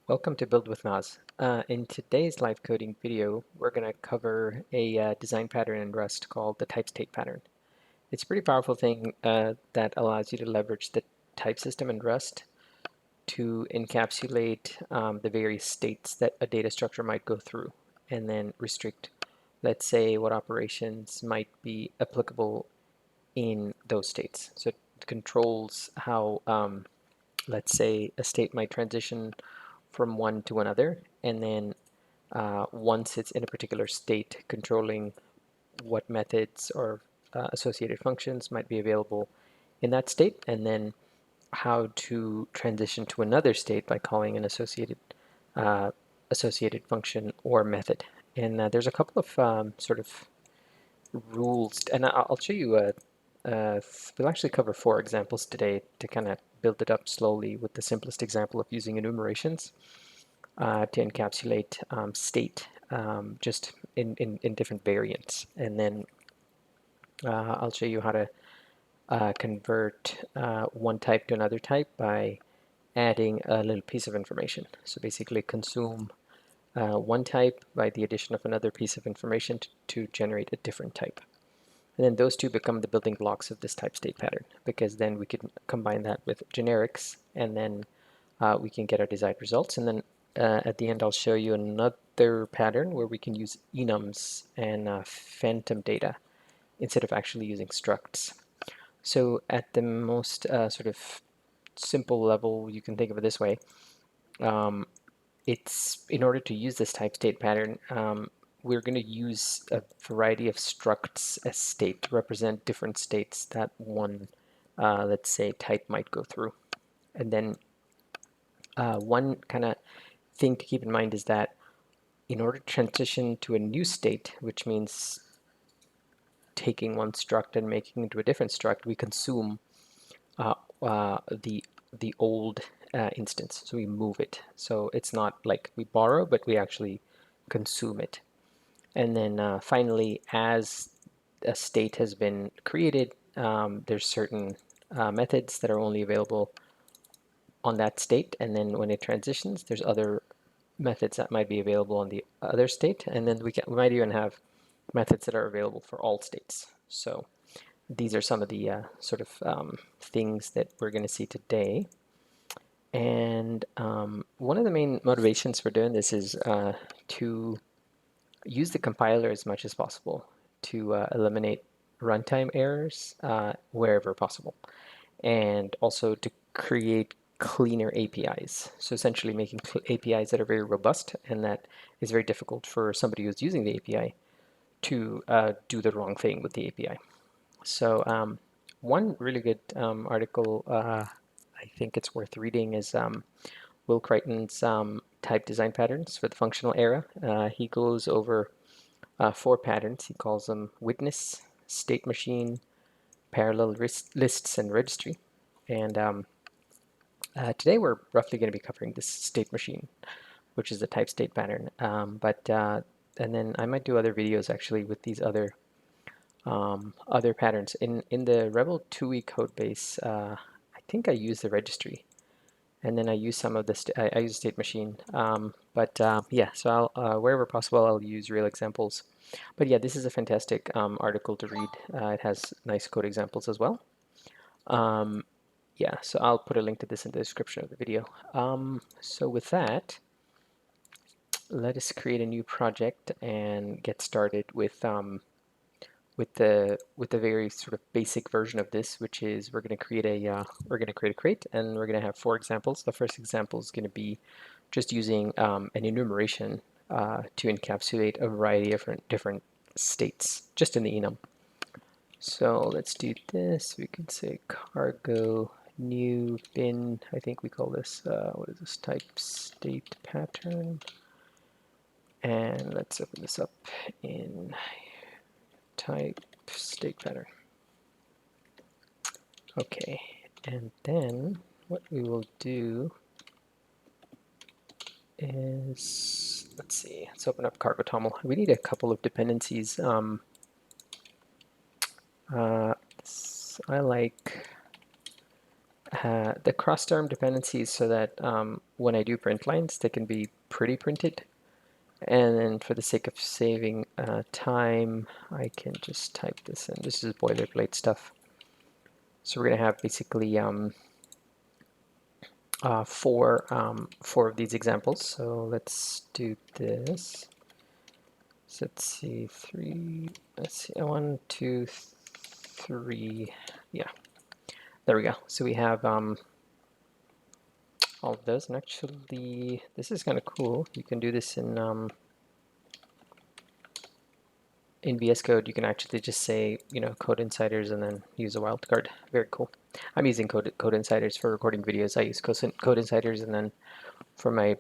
Welcome to Build with Naz. In today's live coding video, we're going to cover a design pattern in Rust called the Typestate Pattern. It's a pretty powerful thing that allows you to leverage the type system in Rust to encapsulate the various states that a data structure might go through, and then restrict, let's say, what operations might be applicable in those states. So it controls how, let's say, a state might transition from one to another, and then once it's in a particular state, controlling what methods or associated functions might be available in that state, and then how to transition to another state by calling an associated function or method. And there's a couple of sort of rules, and I'll show you. We'll actually cover 4 examples today to kind of build it up slowly, with the simplest example of using enumerations to encapsulate state just in different variants. And then I'll show you how to convert one type to another type by adding a little piece of information. So basically consume one type by the addition of another piece of information to generate a different type. And then those two become the building blocks of this type state pattern, because then we can combine that with generics, and then we can get our desired results. And then at the end, I'll show you another pattern where we can use enums and PhantomData instead of actually using structs. So at the most sort of simple level, you can think of it this way. It's in order to use this type state pattern, we're going to use a variety of structs as state to represent different states that one, let's say, type might go through. And then one kind of thing to keep in mind is that in order to transition to a new state, which means taking one struct and making it into a different struct, we consume the old instance. So we move it. So it's not like we borrow, but we actually consume it. And then finally, as a state has been created, there's certain methods that are only available on that state. And then when it transitions, there's other methods that might be available on the other state. And then we might even have methods that are available for all states. So these are some of the sort of things that we're going to see today. And one of the main motivations for doing this is to use the compiler as much as possible to eliminate runtime errors wherever possible, and also to create cleaner APIs. So essentially making APIs that are very robust and that is very difficult for somebody who's using the API to do the wrong thing with the API. So one really good article I think it's worth reading is Will Crichton's type design patterns for the functional era. He goes over 4 patterns. He calls them witness, state machine, parallel lists, and registry. And today we're roughly going to be covering this state machine, which is the type state pattern. And then I might do other videos actually with these other patterns. In the Rebel 2e code base, I think I use the registry, and then I use some of the I use state machine. Yeah, so I'll wherever possible I'll use real examples. But yeah, this is a fantastic article to read. It has nice code examples as well. Yeah, so I'll put a link to this in the description of the video. So with that, let us create a new project and get started with the very sort of basic version of this, which is we're going to create a crate, and we're going to have 4 examples. The first example is going to be just using an enumeration to encapsulate a variety of different states just in the enum. So let's do this. We can say cargo new bin. I think we call this what is this, type state pattern. And let's open this up in type state pattern. Okay, and then what we will do is, let's open up cargo toml. We need a couple of dependencies. I like the cross-term dependencies so that when I do print lines, they can be pretty printed. And then for the sake of saving time, I can just type this in. This is boilerplate stuff. So we're going to have basically four of these examples. So let's do this. So let's see, let's see, 1, 2, 3. Yeah, there we go. So we have all of those, and actually this is kind of cool. You can do this in VS Code. You can actually just say, code insiders and then use a wildcard. Very cool. I'm using code insiders for recording videos. I use code insiders, and then for my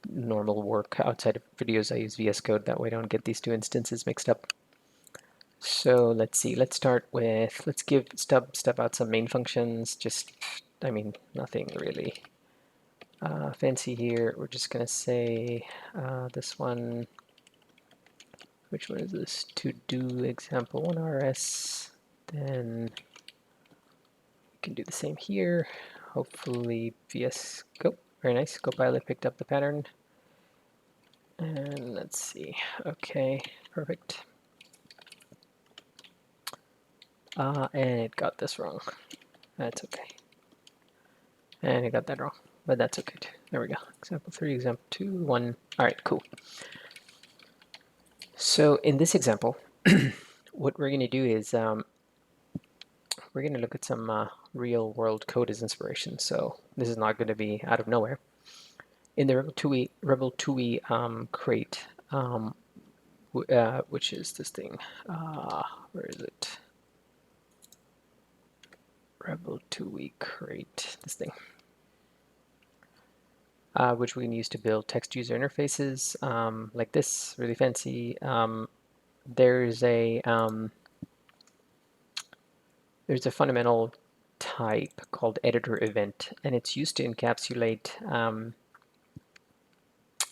normal work outside of videos, I use VS Code. That way I don't get these two instances mixed up. So let's see, let's start with, let's give step out some main functions. Just, I mean, nothing really fancy here. We're just going to say this one, which one is this? To do example 1 rs. Then we can do the same here. Hopefully VS Go. Very nice. Copilot picked up the pattern. And let's see. Okay, perfect. And it got this wrong. That's okay. And it got that wrong, but that's okay too. There we go. Example 3, example 2, 1. All right, cool. So in this example, what we're going to do is we're going to look at some real world code as inspiration. So this is not going to be out of nowhere. In the Rebel 2e crate, which is this thing. Where is it? Rebel 2e crate, this thing. Which we can use to build text user interfaces like this, really fancy. There's a fundamental type called EditorEvent, and it's used to encapsulate.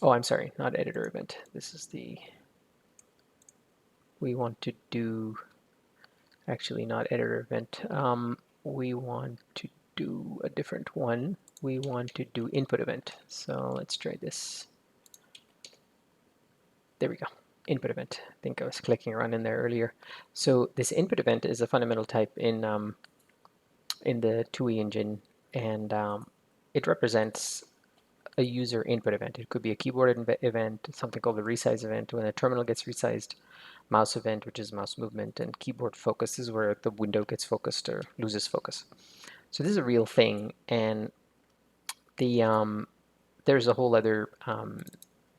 Oh, I'm sorry, not EditorEvent. This is the. We want to do. Actually, not EditorEvent. We want to do a different one. We want to do InputEvent. So let's try this. There we go. InputEvent. I think I was clicking around in there earlier. So this InputEvent is a fundamental type in the 2e engine, and it represents a user input event. It could be a keyboard event, something called the resize event, when a terminal gets resized, mouse event, which is mouse movement, and keyboard focus is where the window gets focused or loses focus. So this is a real thing, and there's a whole other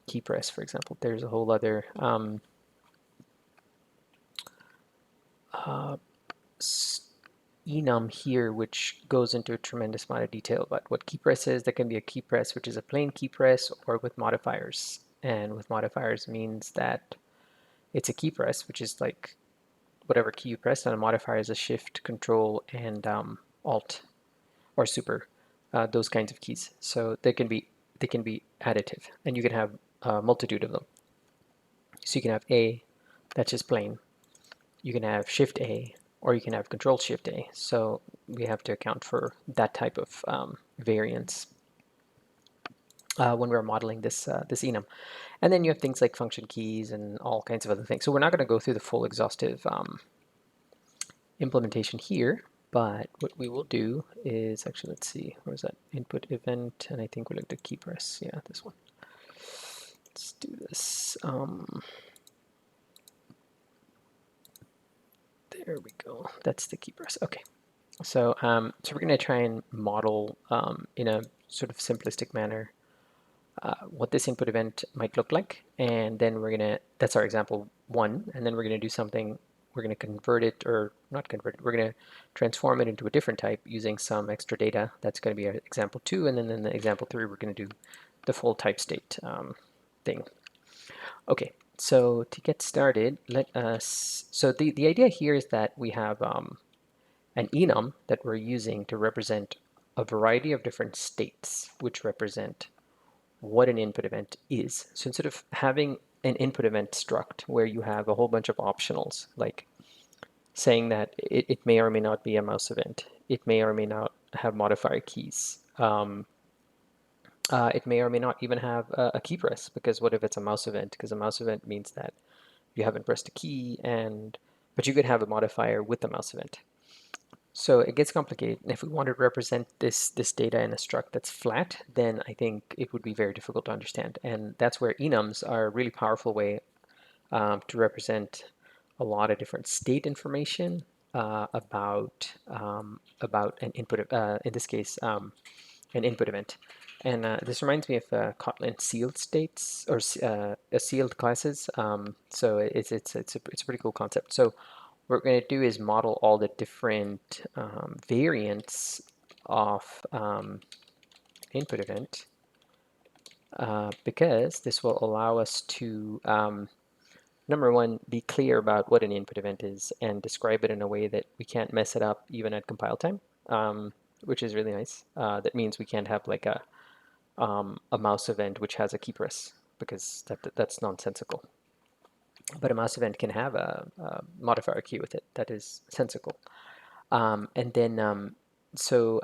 key press, for example. There's a whole other enum here, which goes into a tremendous amount of detail about what key press is. There can be a key press which is a plain key press, or with modifiers. And with modifiers means that it's a key press, which is like whatever key you press, and a modifier is a shift, control, and alt or super, those kinds of keys. So they can be additive, and you can have a multitude of them. So you can have A, that's just plain. You can have Shift A, or you can have Control Shift A. So we have to account for that type of variance when we're modeling this enum. And then you have things like function keys and all kinds of other things. So we're not going to go through the full exhaustive implementation here, but what we will do is actually, let's see, where was that? InputEvent, and I think we looked at key press. Yeah, this one. Let's do this. There we go. That's the key press. Okay. So, so we're going to try and model in a sort of simplistic manner what this input event might look like, and then we're going to, that's our example 1, and then we're going to do something, we're going to convert it, or not convert it, we're going to transform it into a different type using some extra data. That's going to be our example 2, and then in the example 3 we're going to do the full type state thing. Okay, so to get started, let us, so the idea here is that we have an enum that we're using to represent a variety of different states which represent what an input event is. So instead of having an input event struct where you have a whole bunch of optionals, like saying that it may or may not be a mouse event, it may or may not have modifier keys. It may or may not even have a key press, because what if it's a mouse event? Because a mouse event means that you haven't pressed a key, but you could have a modifier with the mouse event. So it gets complicated. And if we want to represent this data in a struct that's flat, then I think it would be very difficult to understand. And that's where enums are a really powerful way to represent a lot of different state information about an input, in this case, an input event. And this reminds me of Kotlin sealed states, or sealed classes. So it's a pretty cool concept. So what we're going to do is model all the different variants of input event, because this will allow us to number one, be clear about what an input event is and describe it in a way that we can't mess it up even at compile time, which is really nice. That means we can't have like a mouse event which has a key press, because that's nonsensical. But a mouse event can have a modifier key with it that is sensical. And then so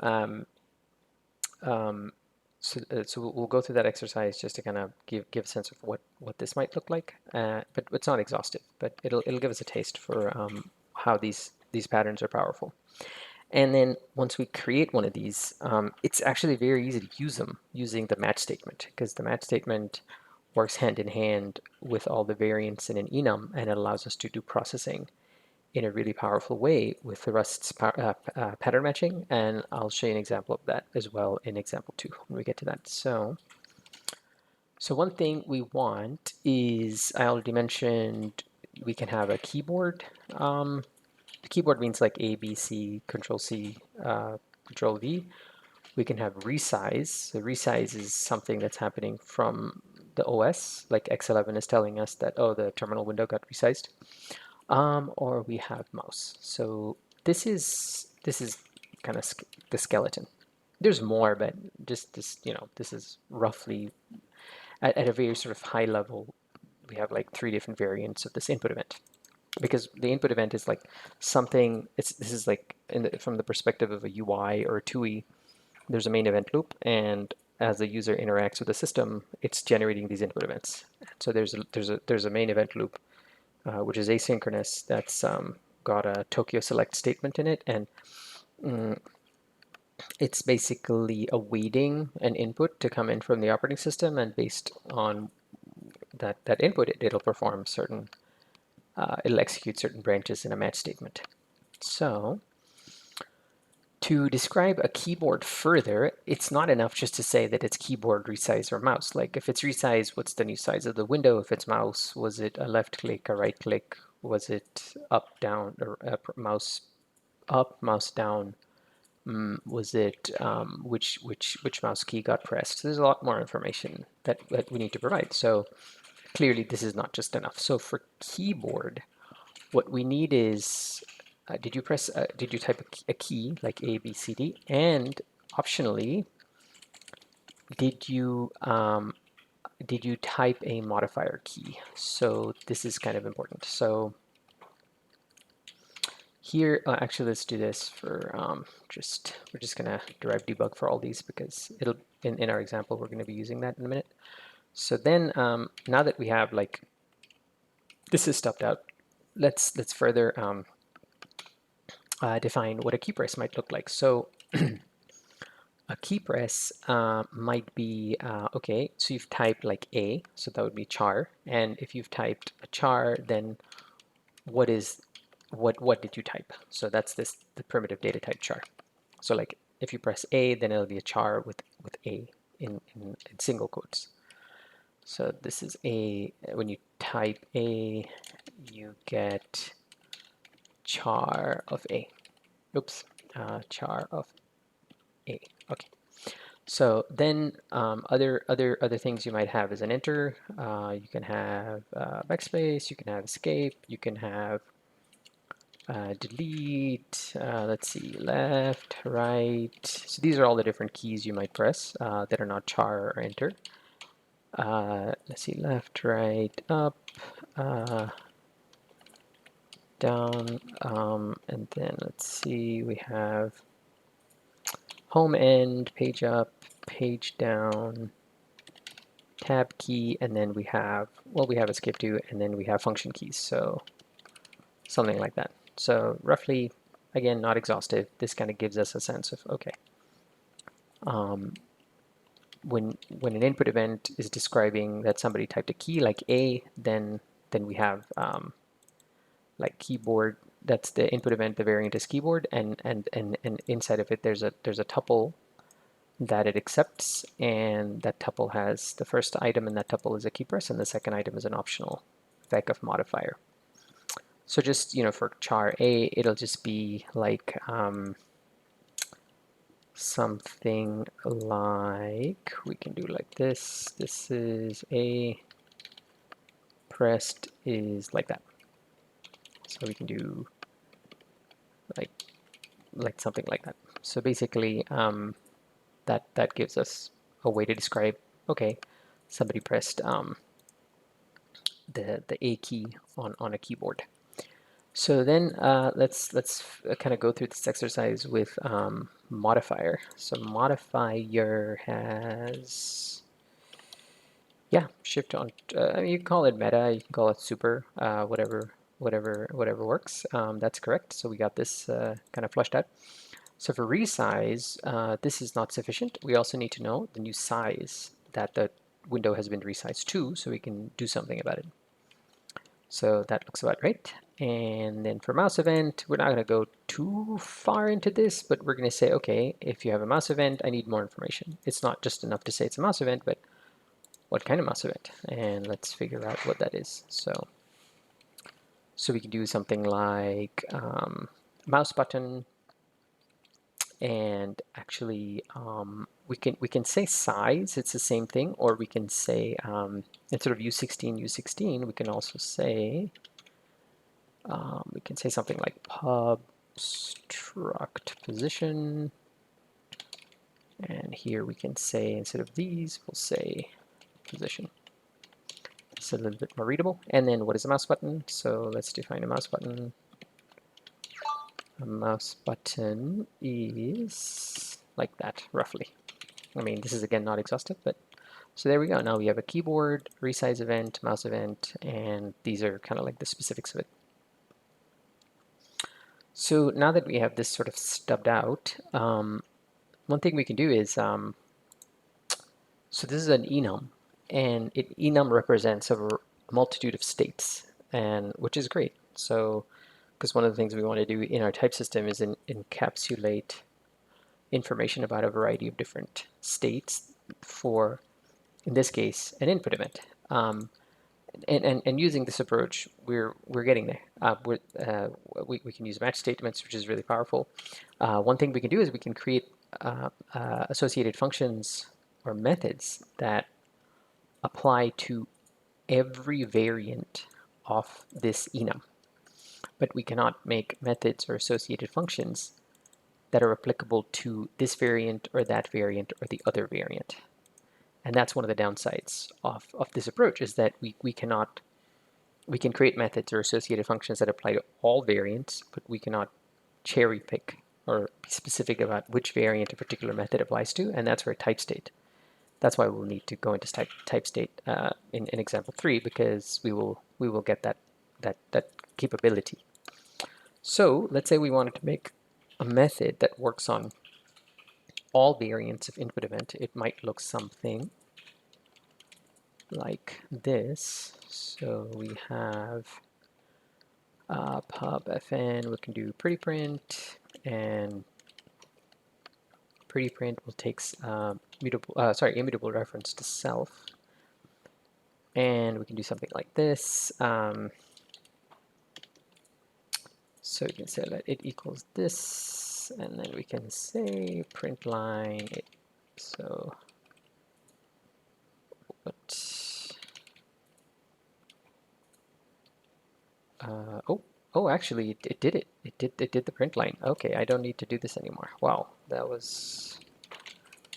so we'll go through that exercise just to kind of give a sense of what this might look like, but it's not exhaustive. But it'll give us a taste for how these patterns are powerful. And then once we create one of these, it's actually very easy to use them using the match statement, because the match statement works hand in hand with all the variants in an enum, and it allows us to do processing in a really powerful way with the Rust's pattern matching, and I'll show you an example of that as well in example 2 when we get to that. So one thing we want is, I already mentioned, we can have a keyboard. The keyboard means like A, B, C, Control C, Control V. We can have resize. So resize is something that's happening from the OS, like X11 is telling us that, oh, the terminal window got resized. Or we have mouse. So this is kind of the skeleton. There's more, but just this, this is roughly at a very sort of high level. We have like 3 different variants of this input event, because the input event is like something. This is like from the perspective of a UI or a TUI. There's a main event loop, and as the user interacts with the system, it's generating these input events. So there's a main event loop, which is asynchronous, that's got a Tokyo select statement in it, and it's basically awaiting an input to come in from the operating system, and based on that input, it'll perform certain, it'll execute certain branches in a match statement. So to describe a keyboard further, it's not enough just to say that it's keyboard, resize, or mouse. Like if it's resize, what's the new size of the window? If it's mouse, was it a left click, a right click? Was it up, down, or mouse up, mouse down? Was it which mouse key got pressed? So there's a lot more information that we need to provide. So clearly this is not just enough. So for keyboard, what we need is, did you type a key like A, B, C, D? And optionally, did you type a modifier key? So this is kind of important. So here, actually, let's do this for we're just gonna derive debug for all these, because it'll in our example we're going to be using that in a minute. So then now that we have like this is stuffed out, let's further define what a key press might look like. So a key press might be okay. So you've typed like A, so that would be char, and if you've typed a char, then what did you type? So that's the primitive data type char. So like if you press A, then it'll be a char with A in single quotes. So this is A. When you type A, you get char of A. Oops, char of A. Okay. So then other things you might have is an enter. You can have backspace. You can have escape. You can have delete, let's see, left, right. So these are all the different keys you might press that are not char or enter. Let's see, left, right, up, down, and then let's see, we have home end, page up, page down, tab key, and then we have, well, we have escape to, and then we have function keys. So something like that. So roughly, again, not exhaustive. This kind of gives us a sense of, okay, when an input event is describing that somebody typed a key like A, then we have like keyboard. That's the input event. The variant is keyboard, and inside of it there's a tuple that it accepts, and that tuple has the first item, and that tuple is a key press, and the second item is an optional vec modifier. So just, you know, for char A, it'll just be like something like, we can do like this. This is A, pressed is like that. So we can do like something like that. So basically, that gives us a way to describe, okay, somebody pressed the A key on a keyboard. So then let's kind of go through this exercise with modifier. So modifier has, yeah, shift on. You can call it meta, you can call it super, whatever works. That's correct. So we got this kind of flushed out. So for resize, this is not sufficient. We also need to know the new size that the window has been resized to, so we can do something about it. So that looks about right. And then for mouse event, we're not going to go too far into this, but we're going to say, okay, if you have a mouse event, I need more information. It's not just enough to say it's a mouse event, but what kind of mouse event? And let's figure out what that is. So we can do something like mouse button, and actually we can say size. It's the same thing, or we can say instead of U16, we can also say something like pub struct position, and here we can say, instead of these, we'll say position. It's a little bit more readable. And then what is a mouse button? So let's define a mouse button. A mouse button is like that, roughly. I mean, this is again not exhaustive, but so there we go. Now we have a keyboard, resize event, mouse event, and these are kind of like the specifics of it. So now that we have this sort of stubbed out, one thing we can do is, so this is an enum, and enum represents a multitude of states, and which is great. So, because one of the things we want to do in our type system is encapsulate information about a variety of different states for, in this case, an input event. And using this approach, we're getting there. We can use match statements, which is really powerful. One thing we can do is we can create associated functions or methods that apply to every variant of this enum. But we cannot make methods or associated functions that are applicable to this variant or that variant or the other variant. And that's one of the downsides of this approach, is that we can create methods or associated functions that apply to all variants, but we cannot cherry pick or be specific about which variant a particular method applies to, and that's where Typestate. That's why we'll need to go into Typestate in example 3, because we will get that capability. So let's say we wanted to make a method that works on all variants of input event. It might look something like this. So we have pub fn, we can do pretty print, and pretty print will take immutable reference to self, and we can do something like this. So we can say that it equals this, and then we can say print line it. So what? Oh, actually, it did it. It did the print line. Okay, I don't need to do this anymore. Wow, that was,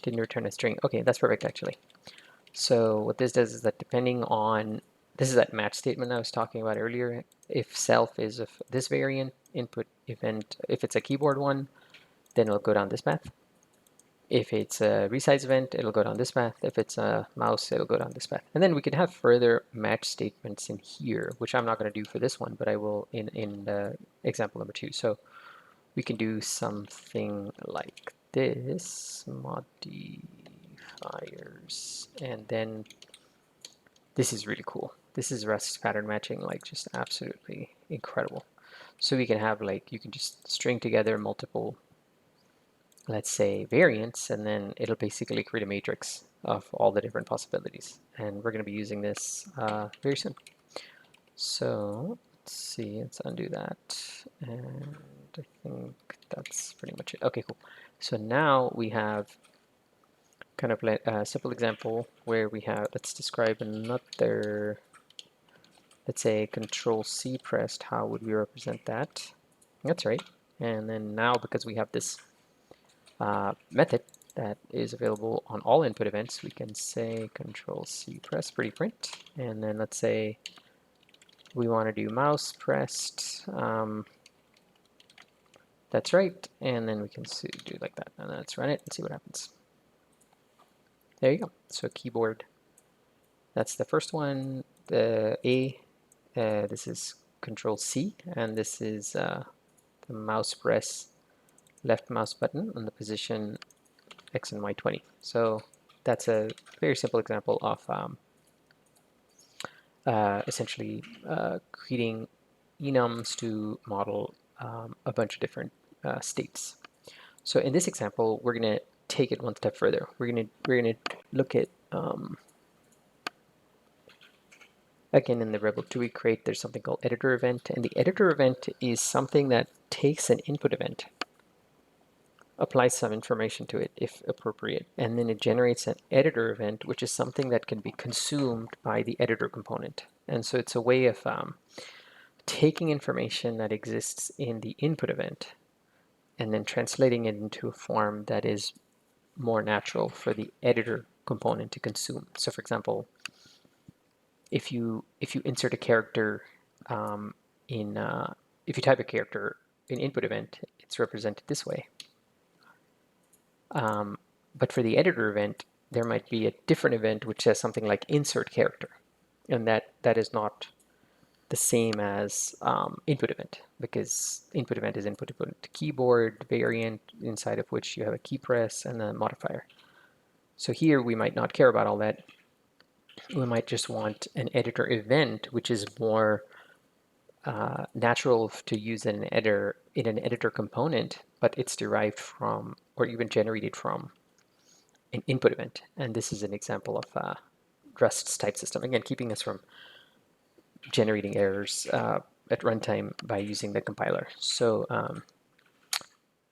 didn't return a string. Okay, that's perfect actually. So what this does is that depending on, this is that match statement I was talking about earlier. If self is of this variant, input event, if it's a keyboard one, then it'll go down this path. If it's a resize event, it'll go down this path. If it's a mouse, it'll go down this path. And then we can have further match statements in here, which I'm not going to do for this one, but I will in example number 2. So we can do something like this, modifiers, and then this is really cool. This is Rust pattern matching, like just absolutely incredible. So we can have like, you can just string together multiple, let's say, variants, and then it'll basically create a matrix of all the different possibilities. And we're going to be using this very soon. So let's see, let's undo that. And I think that's pretty much it. Okay, cool. So now we have kind of like a simple example where we have, let's describe another, let's say Control C pressed, how would we represent that? That's right. And then now, because we have this method that is available on all input events, we can say Control C press pretty print, and then let's say we want to do mouse pressed. That's right, and then we can do like that, and let's run it and see what happens. There you go. So keyboard, that's the first one. The A, this is Control C, and this is the mouse press left mouse button on the position X and Y 20. So that's a very simple example of essentially creating enums to model a bunch of different states. So in this example, we're going to take it one step further. We're going to look at again in the Rebel 2 we create, there's something called EditorEvent, and the EditorEvent is something that takes an input event, applies some information to it if appropriate, and then it generates an editor event, which is something that can be consumed by the editor component. And so it's a way of taking information that exists in the input event and then translating it into a form that is more natural for the editor component to consume. So for example, if you insert a character if you type a character in input event, it's represented this way. But for the editor event, there might be a different event which says something like insert character, and that is not the same as input event, because input event is input to keyboard variant, inside of which you have a key press and a modifier. So here we might not care about all that. We might just want an editor event, which is more natural to use in an editor component, but it's derived from or even generated from an input event. And this is an example of Rust's type system. Again, keeping us from generating errors at runtime by using the compiler. So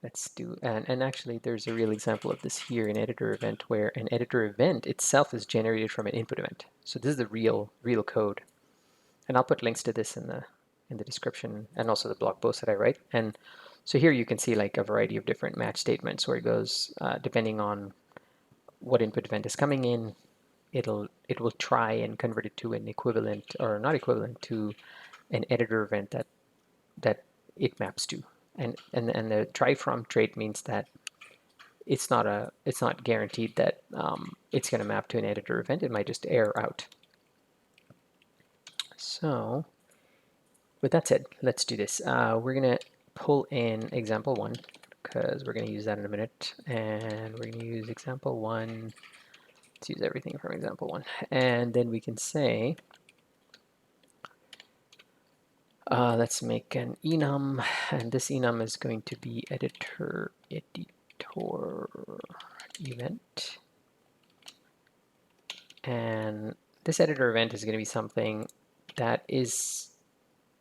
let's do, and actually there's a real example of this here in EditorEvent, where an editor event itself is generated from an input event. So this is the real code. And I'll put links to this in the description, and also the blog post that I write. And so here you can see like a variety of different match statements where it goes, depending on what input event is coming in, it will try and convert it to an equivalent, or not equivalent, to an editor event that it maps to. And the try from trait means that it's not guaranteed that it's going to map to an editor event. It might just error out. So with that said, let's do this. We're going to pull in example 1, because we're going to use that in a minute. And we're going to use example 1. Let's use everything from example 1. And then we can say, let's make an enum. And this enum is going to be editor event. And this editor event is going to be something that is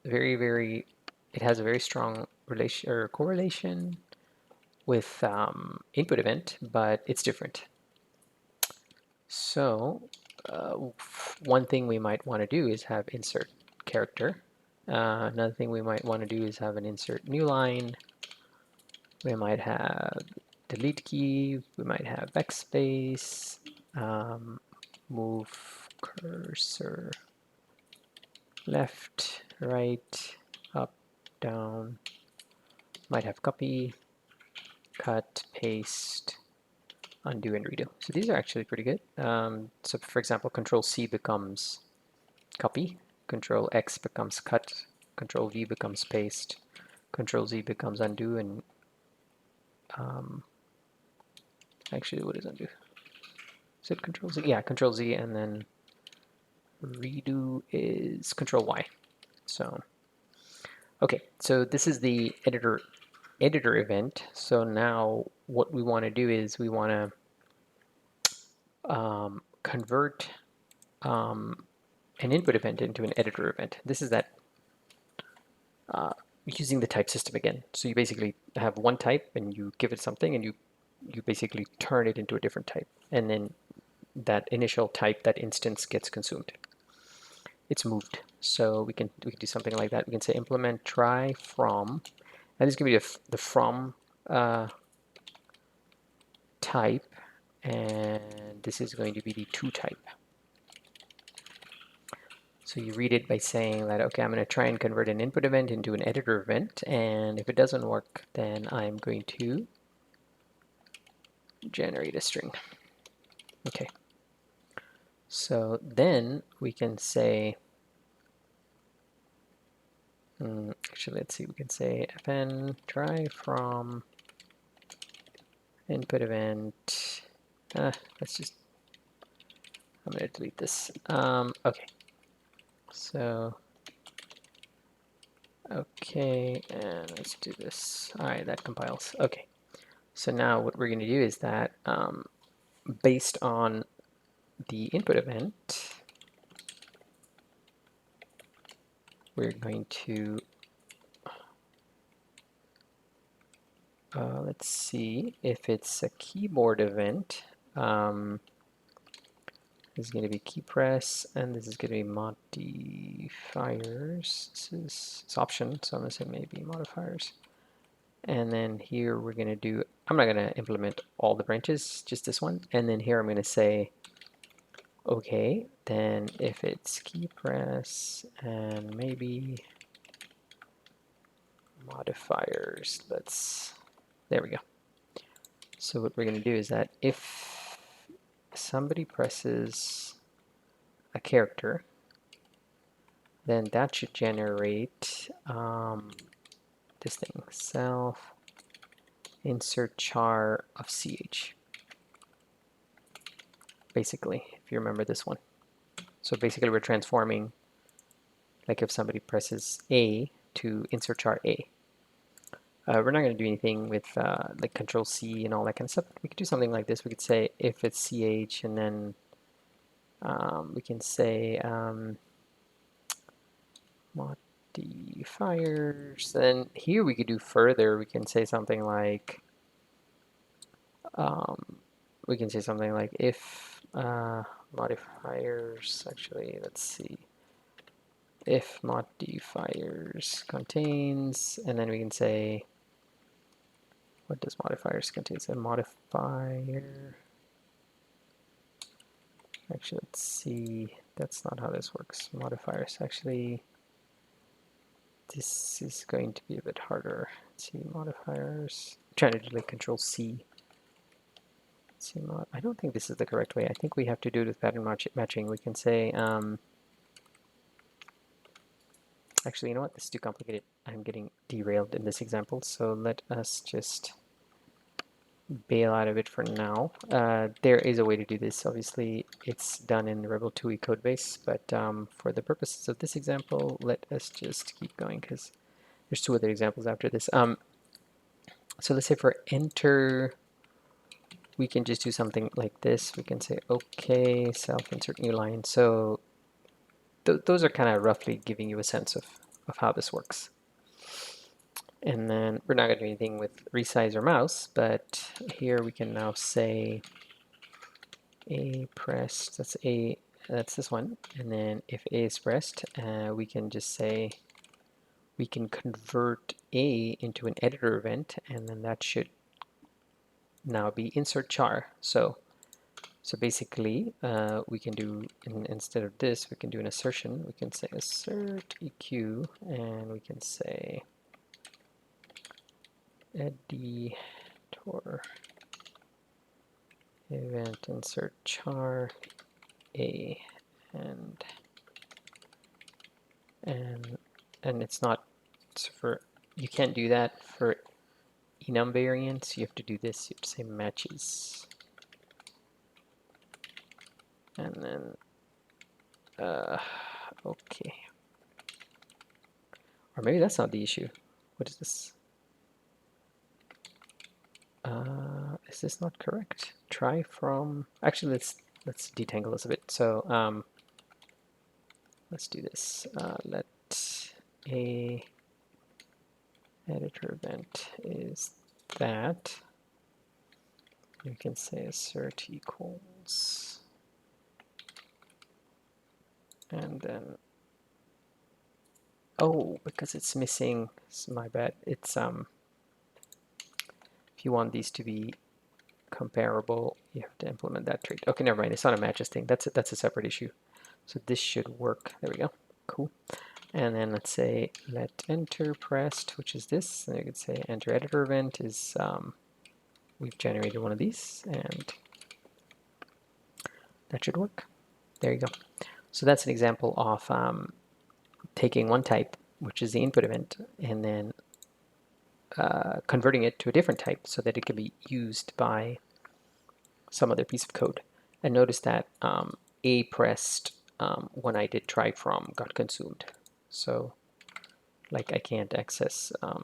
very, it has a very strong relation or correlation with input event, but it's different. So one thing we might want to do is have insert character. Another thing we might want to do is have an insert new line. We might have delete key. We might have backspace, move cursor left, right, up, down. Might have copy, cut, paste, undo and redo. So these are actually pretty good. So for example, Control C becomes copy, Control X becomes cut, Control V becomes paste, Control Z becomes undo, and actually, what is undo? Is it Control Z? Yeah, Control Z, and then redo is Control Y. So, okay, so this is the editor event. So now what we want to do is we want to convert an input event into an editor event. This is that using the type system again. So you basically have one type and you give it something and you basically turn it into a different type. And then that initial type, that instance gets consumed. It's moved. So we can do something like that. We can say implement try from, and this is going to be the from type, and this is going to be the to type. So you read it by saying that, okay, I'm going to try and convert an input event into an editor event, and if it doesn't work, then I'm going to generate a string. Okay. So then we can say, actually, let's see, we can say fn try from input event. Let's just, I'm going to delete this. Okay. So, okay, and let's do this. All right, that compiles. Okay. So now what we're going to do is that based on the input event, we're going to, let's see, if it's a keyboard event, this is going to be key press, and this is going to be modifiers. This is it's option, so I'm going to say maybe modifiers. And then here we're going to do, I'm not going to implement all the branches, just this one. And then here I'm going to say, okay, then if it's key press and maybe modifiers, there we go. So what we're going to do is that if somebody presses a character, then that should generate this thing, self insert char of ch, basically, if you remember this one. So basically we're transforming, like if somebody presses A to insert char A. We're not going to do anything with like Control C and all that kind of stuff. We could do something like this. We could say if it's ch, and then we can say modifiers. Then here we could do further. We can say something like if modifiers. Actually, let's see. If modifiers contains, and then we can say, what does modifiers contain? So modifier. Actually, let's see. That's not how this works. Modifiers. Actually, this is going to be a bit harder. Let's see, modifiers. I'm trying to do like Control C. Let's see, I don't think this is the correct way. I think we have to do it with pattern matching. We can say, actually, you know what? This is too complicated. I'm getting derailed in this example. So let us just bail out of it for now. There is a way to do this. Obviously, it's done in the Rebel 2e codebase, but for the purposes of this example, let us just keep going because there's two other examples after this. So let's say for enter, we can just do something like this. We can say, okay, self-insert new line. So those are kind of roughly giving you a sense of how this works. And then we're not going to do anything with resize or mouse, but here we can now say A pressed, that's this one. And then if A is pressed, we can just say, we can convert A into an editor event, and then that should now be insert char. So basically, we can do, instead of this, we can do an assertion. We can say assert EQ, and we can say editor event insert char a and it's not for, you can't do that for enum variants. You have to do this. You have to say matches, and then okay, or maybe that's not the issue. What is this? Is this not correct? Try from, actually let's detangle this a bit. So let's do this. Let a editor event is that. You can say assert equals, and then, oh, because it's missing, it's my bad. It's if you want these to be comparable, you have to implement that trait. Okay, never mind. It's not a matches thing. That's a separate issue. So this should work. There we go. Cool. And then let's say let enter pressed, which is this. And you could say enter editor event is we've generated one of these, and that should work. There you go. So that's an example of taking one type, which is the input event, and then converting it to a different type so that it can be used by some other piece of code. And notice that a pressed when I did try from got consumed. So like I can't access a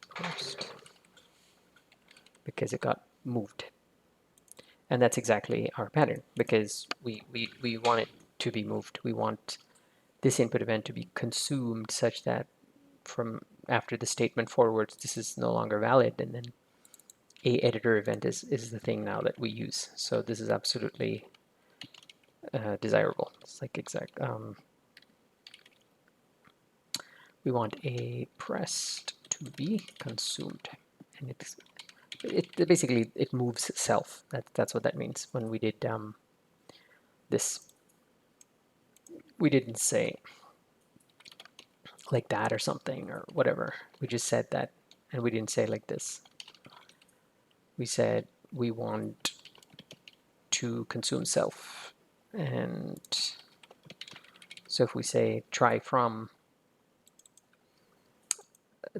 pressed because it got moved. And that's exactly our pattern, because we want it to be moved. We want this input event to be consumed such that from after the statement forwards, this is no longer valid, and then a editor event is the thing now that we use. So this is absolutely desirable. It's like exact. We want a pressed to be consumed, and it basically it moves itself. That's what that means. When we did this, we didn't say like that or something or whatever. We just said that, and we didn't say like this. We said we want to consume self, and so if we say try from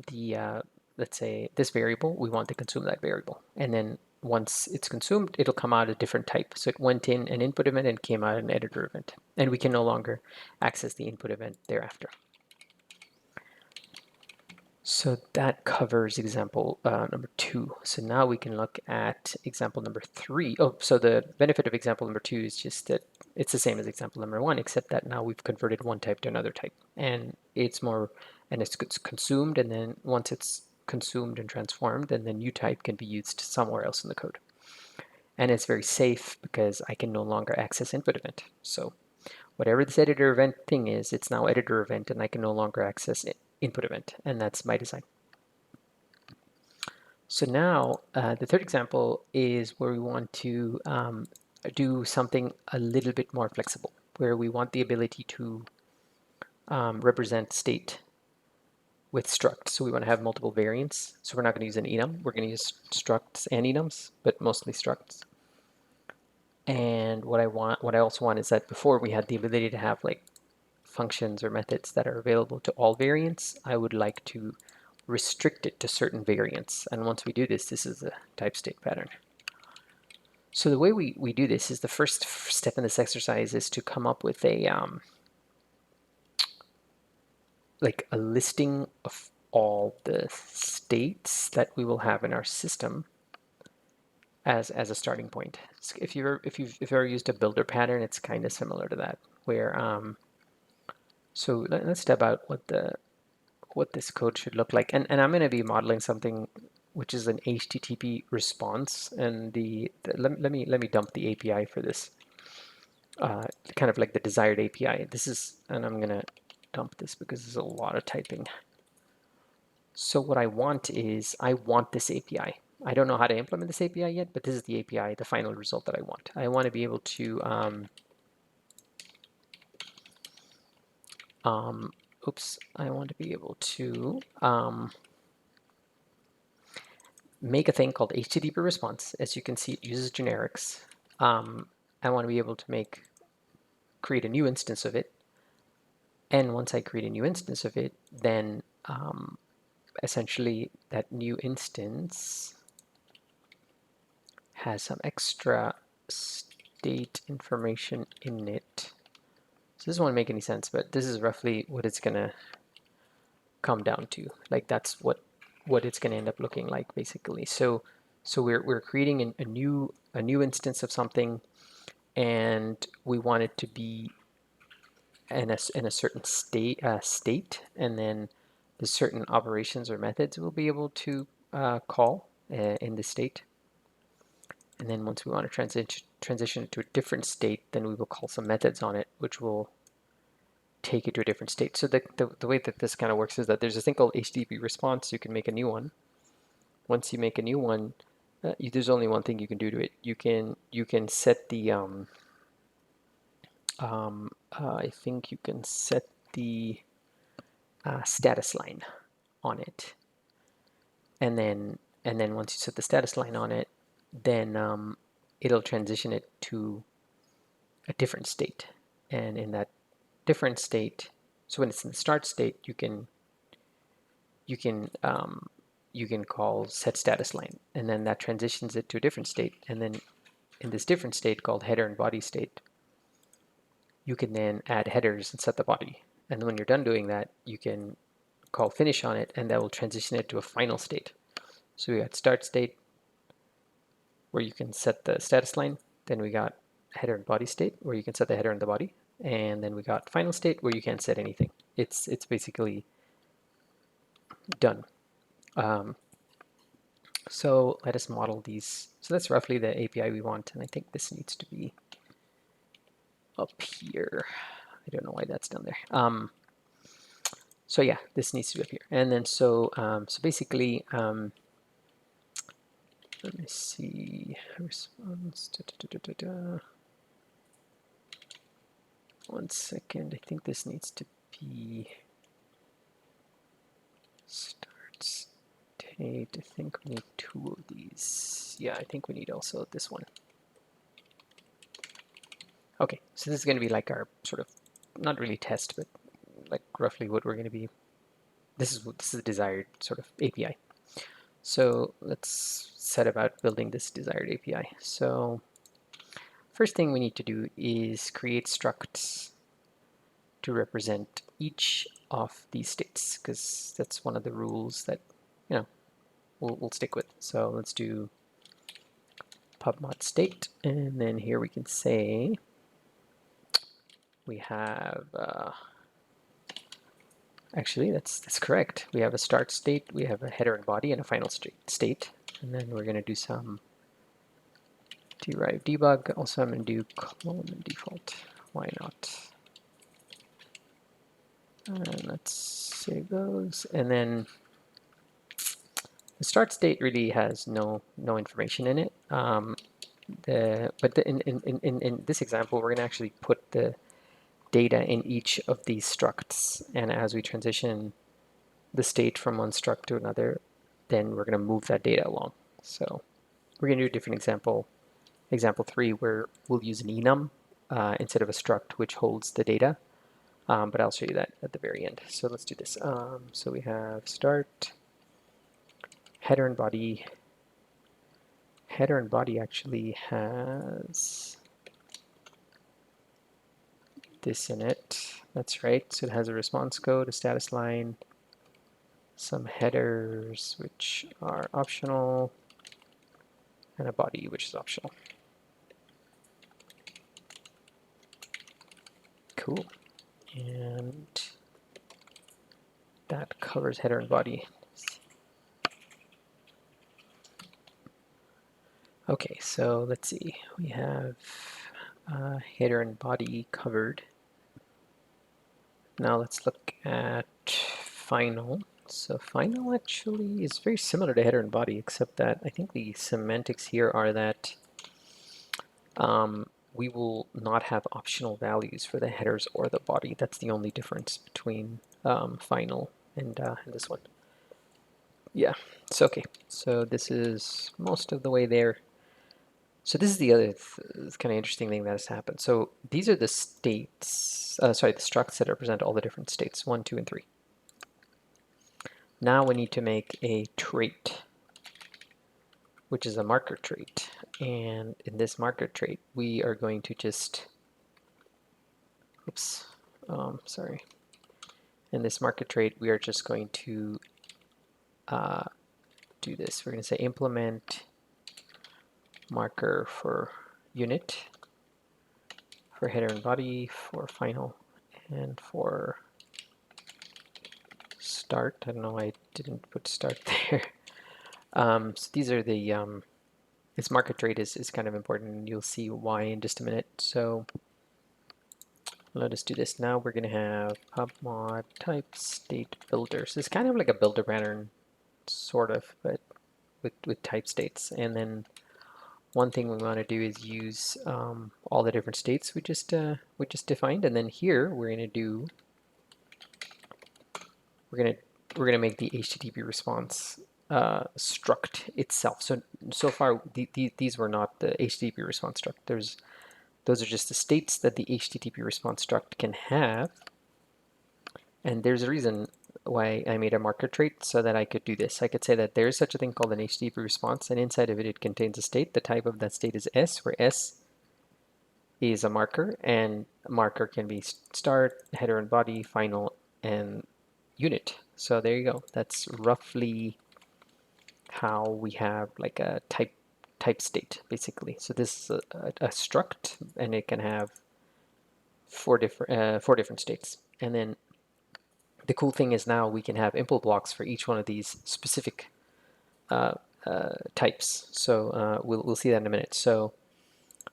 the let's say this variable, we want to consume that variable, and then once it's consumed, it'll come out a different type. So it went in an input event and came out an editor event, and we can no longer access the input event thereafter. So that covers example number 2. So now we can look at example number 3. Oh, so the benefit of example number 2 is just that it's the same as example number 1, except that now we've converted one type to another type, and it's consumed, and then once it's consumed and transformed, then the new type can be used somewhere else in the code. And it's very safe because I can no longer access input event. So whatever this editor event thing is, it's now editor event, and I can no longer access input event, and that's my design. So now the third example is where we want to do something a little bit more flexible, where we want the ability to represent state with structs. So we want to have multiple variants. So we're not going to use an enum. We're going to use structs and enums, but mostly structs. And what I also want is that before we had the ability to have like functions or methods that are available to all variants, I would like to restrict it to certain variants. And once we do this, this is the typestate pattern. So the way we do this is the first step in this exercise is to come up with a like a listing of all the states that we will have in our system as a starting point. If you've ever used a builder pattern, it's kind of similar to that, where so let's step out what this code should look like, and I'm going to be modeling something which is an HTTP response, and let me dump the API for this, kind of like the desired API. This is, and I'm going to dump this because there's a lot of typing. So what I want is, I want this API. I don't know how to implement this API yet, but this is the API, the final result that I want. I want to be able to, oops, I want to be able to make a thing called HttpResponse. As you can see, it uses generics. I want to be able to create a new instance of it. And once I create a new instance of it, then essentially that new instance has some extra state information in it. So this won't make any sense, but this is roughly what it's gonna come down to. Like that's what it's gonna end up looking like basically. So we're creating a new instance of something, and we want it to be in a certain state, and then the certain operations or methods we'll be able to call in the state. And then once we want to transition it to a different state, then we will call some methods on it, which will take it to a different state. So the way that this kind of works is that there's a thing called HttpResponse. You can make a new one. Once you make a new one, there's only one thing you can do to it. You can set the I think you can set the status line on it, and then once you set the status line on it, then it'll transition it to a different state. And in that different state, so when it's in the start state, you can call set status line, and then that transitions it to a different state. And then in this different state called header and body state, you can then add headers and set the body. And when you're done doing that, you can call finish on it, and that will transition it to a final state. So we got start state, where you can set the status line. Then we got header and body state, where you can set the header and the body. And then we got final state, where you can't set anything. It's basically done. So let us model these. So that's roughly the API we want, and I think this needs to be up here. I don't know why that's down there. So yeah, this needs to be up here. And then so basically, let me see, response. One second, I think this needs to be start state. I think we need 2 of these. Yeah, I think we need also this one. Okay, so this is going to be like our sort of, not really test, but like roughly what we're going to be. This is the desired sort of API. So let's set about building this desired API. So first thing we need to do is create structs to represent each of these states, because that's one of the rules that we'll stick with. So let's do pubmod state, and then here we can say we have actually that's correct. We have a start state, we have a header and body, and a final state. And then we're going to do some derive debug. Also, I'm going to do clone and default. Why not? And let's save those. And then the start state really has no information in it. In this example, we're going to actually put the data in each of these structs, and as we transition the state from one struct to another, then we're going to move that data along. So we're going to do a different example, example 3, where we'll use an enum instead of a struct which holds the data, but I'll show you that at the very end. So let's do this. So we have start, header and body. Header and body actually has this in it. That's right. So it has a response code, a status line, some headers which are optional, and a body which is optional. Cool. And that covers header and body. Okay, so let's see. We have header and body covered. Now let's look at final. So final actually is very similar to header and body, except that I think the semantics here are that we will not have optional values for the headers or the body. That's the only difference between final and this one. Yeah, so okay. So this is most of the way there. So this is the other kind of interesting thing that has happened. So these are the states, sorry, the structs that represent all the different states, 1, 2, and 3. Now we need to make a trait, which is a marker trait. And in this marker trait, we are going to just, oops, sorry. In this marker trait, we are just going to do this. We're going to say implement marker for unit, for header and body, for final, and for start. I don't know why I didn't put start there. So these are the, this marker trait is kind of important, and you'll see why in just a minute. So let us do this. Now we're going to have pubmod type state builder. So it's kind of like a builder pattern, sort of, but with type states. And then one thing we want to do is use all the different states we just defined, and then here we're going to do we're gonna make the HTTP response struct itself. So far these were not the HTTP response struct. Those are just the states that the HTTP response struct can have, and there's a reason why I made a marker trait so that I could do this. I could say that there is such a thing called an HTTP response, and inside of it, it contains a state. The type of that state is S, where S is a marker, and a marker can be start, header and body, final, and unit. So there you go. That's roughly how we have like a type state, basically. So this is a struct, and it can have four different states. And then the cool thing is now we can have input blocks for each one of these specific types. So we'll see that in a minute. So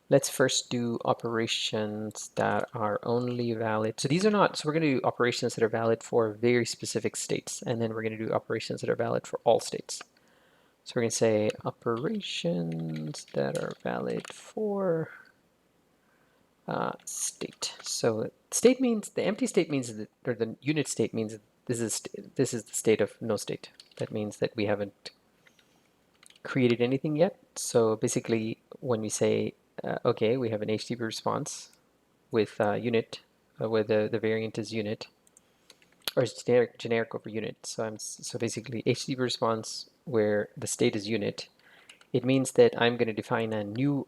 let's first do operations that are only valid. So these are not, so we're going to do operations that are valid for very specific states, and then we're going to do operations that are valid for all states. So we're going to say operations that are valid for state. So state means, the empty state means that, or the unit state means that this is the state of no state. That means that we haven't created anything yet. So basically, when we say, okay, we have an HTTP response with unit, where the variant is unit, or it's generic over unit. So basically, HTTP response where the state is unit. It means that I'm going to define a new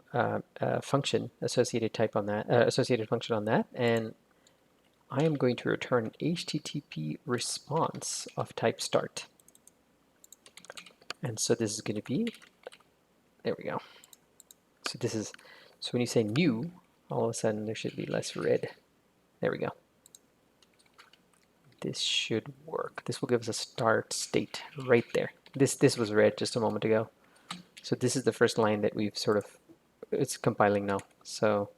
function associated type on that, associated function on that, and I am going to return HTTP response of type start. And so this is going to be, there we go. So this is, so when you say new, all of a sudden there should be less red. There we go. This should work. This will give us a start state right there. This was red just a moment ago. So this is the first line that we've sort of, it's compiling now. So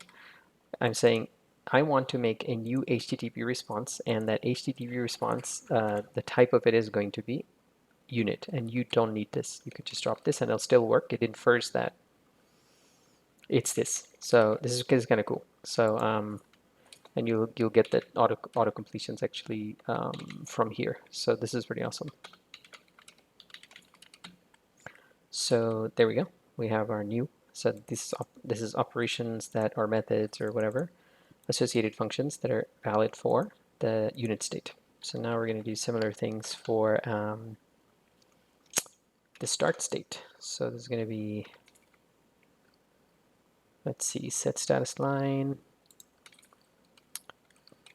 I'm saying I want to make a new HTTP response, and that HTTP response, the type of it is going to be unit, and you don't need this. You could just drop this and it'll still work. It infers that it's this. So this is kind of cool. So and you'll get that auto completions actually from here. So this is pretty awesome. So there we go. We have our new. So this is operations that are methods or whatever, associated functions that are valid for the unit state. So now we're going to do similar things for the start state. So this is going to be, let's see, set status line.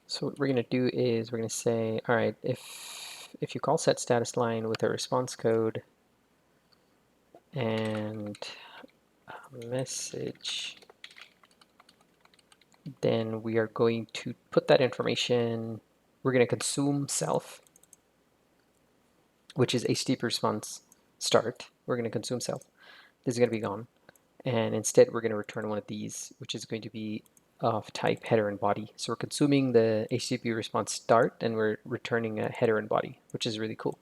So what we're going to do is we're going to say, all right, if you call set status line with a response code and a message, then we are going to put that information, we're going to consume self, which is HTTP response start. We're going to consume self. This is going to be gone. And instead, we're going to return one of these, which is going to be of type header and body. So we're consuming the HTTP response start, and we're returning a header and body, which is really cool.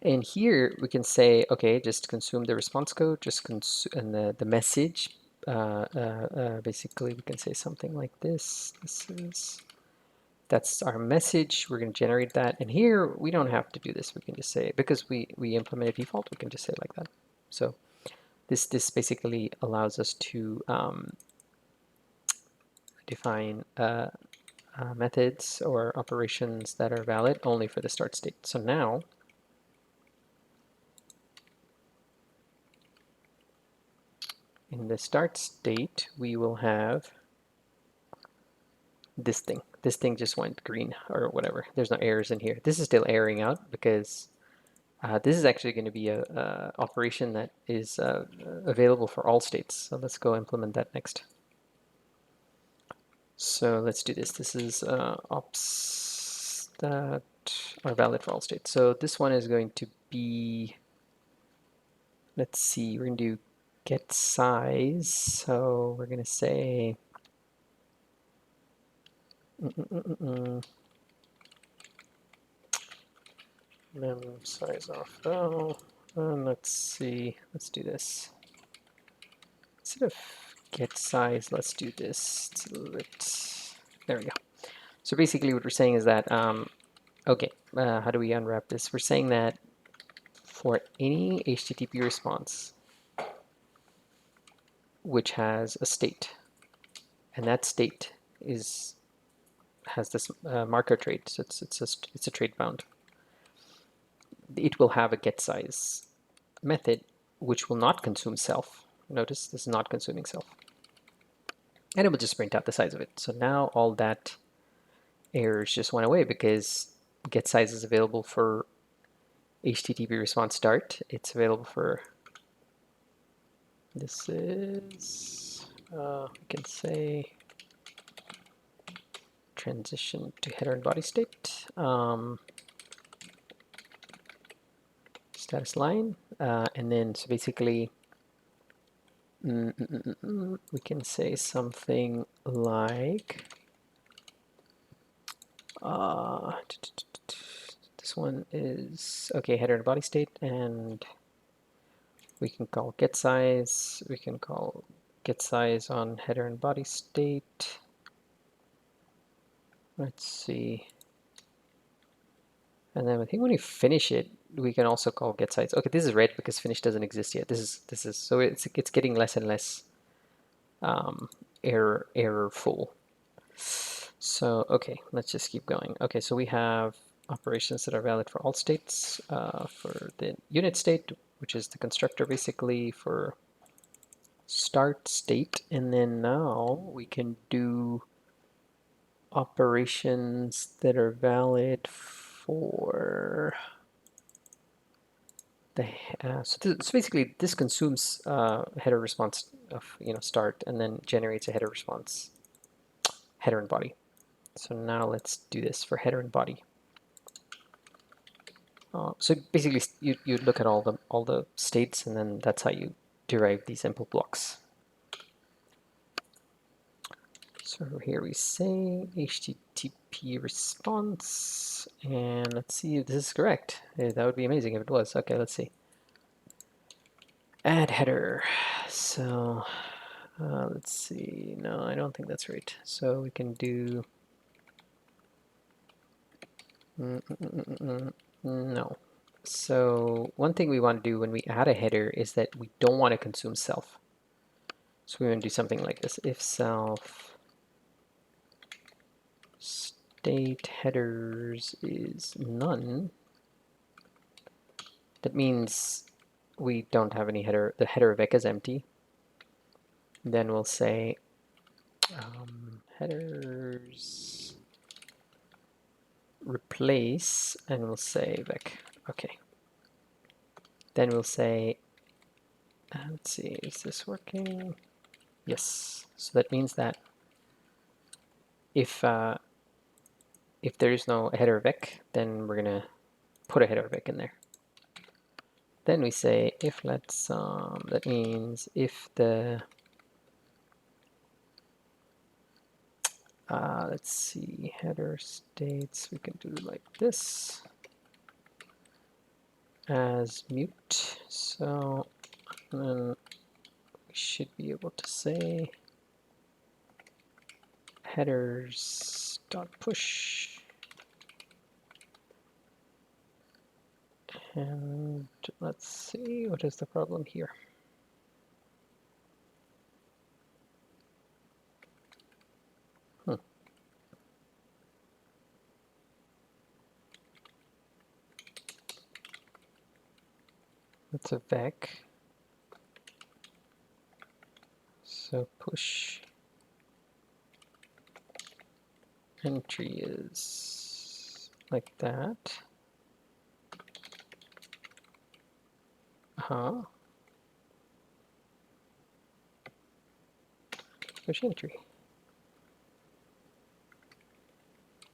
And here we can say, okay, just consume the response code, just consume and the message. Basically, we can say something like this. This is That's our message. We're going to generate that. And here we don't have to do this. We can just say, because we implement a default, we can just say it like that. So this basically allows us to define methods or operations that are valid only for the start state. So now in the start state, we will have this thing. This thing just went green or whatever. There's no errors in here. This is still erroring out because this is actually going to be a operation that is available for all states. So let's go implement that next. So let's do this. This is ops that are valid for all states. So this one is going to be, let's see, we're going to do get size. So we're going to say mem size off val. And let's see, let's do this. Instead of get size, let's do this. It's a little bit, there we go. So basically what we're saying is that, okay, how do we unwrap this? We're saying that for any HTTP response which has a state, and that state has this marker trait, so it's a trait bound. It will have a get size method which will not consume self. Notice this is not consuming self, and it will just print out the size of it. So now all that errors just went away because get size is available for HTTP response start. It's available for, this is, we can say transition to header and body state, status line, and then so basically we can say something like this one is okay, header and body state, and we can call get size. We can call get size on header and body state. Let's see. And then I think when you finish it, we can also call get size. Okay, this is red because finish doesn't exist yet. This is so it's getting less and less errorful. So okay, let's just keep going. Okay, so we have operations that are valid for all states, for the unit state, which is the constructor basically for start state, and then now we can do operations that are valid for the so basically this consumes header response of start and then generates a header response header and body. So now let's do this for header and body. So basically you look at all the states, and then that's how you derive these input blocks. So here we say HTTP response, and let's see if this is correct. That would be amazing if it was. Okay, let's see. Add header. So let's see. No, I don't think that's right. So we can do no. So one thing we want to do when we add a header is that we don't want to consume self. So we want to do something like this. If self state headers is none, that means we don't have any header. The header vec is empty. Then we'll say headers replace, and we'll say vec. Okay. Then we'll say, let's see, is this working? Yes. So that means that if there is no header vec, then we're gonna put a header vec in there. Then we say if let's that means if the let's see, header states, we can do like this as mute. So then we should be able to say headers dot push, and let's see what is the problem here. It's a vec. So push entry is like that. Push entry.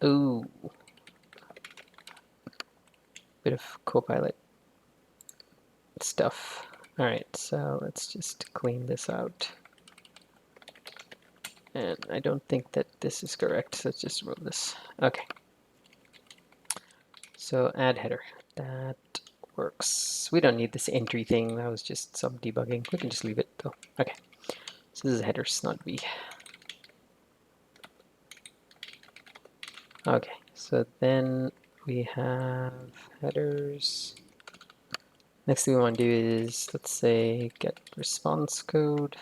Ooh. Bit of Copilot stuff. All right, so let's just clean this out. And I don't think that this is correct, so let's just remove this. Okay. So add header. That works. We don't need this entry thing. That was just some debugging. We can just leave it though. Okay. So this is headers, not V. Okay. So then we have headers. Next thing we want to do is, let's say, get response code.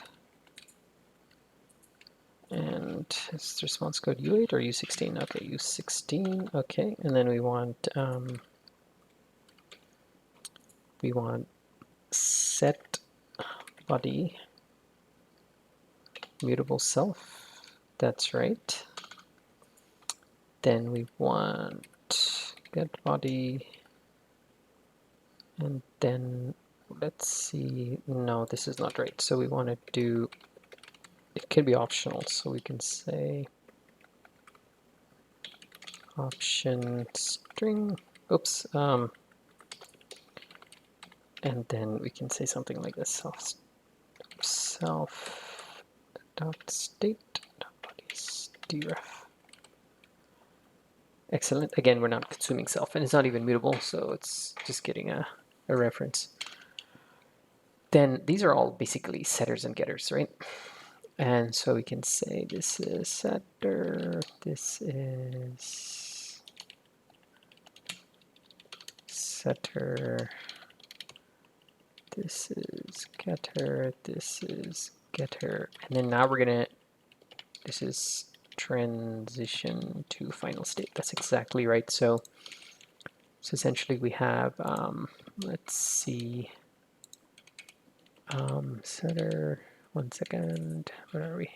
And is response code U8 or U16? Okay, U16. Okay, and then we want set body mutable self. That's right. Then we want get body, and then let's see. No, this is not right. So we want to do. It can be optional, so we can say option string. Oops. And then we can say something like this: self dot state dot bodies deref. Excellent. Again, we're not consuming self, and it's not even mutable, so it's just getting a reference. Then these are all basically setters and getters, right? And so we can say this is setter, this is setter, this is getter, this is getter, and then now we're gonna, this is transition to final state. That's exactly right. So essentially we have, let's see, setter, 1 second, where are we?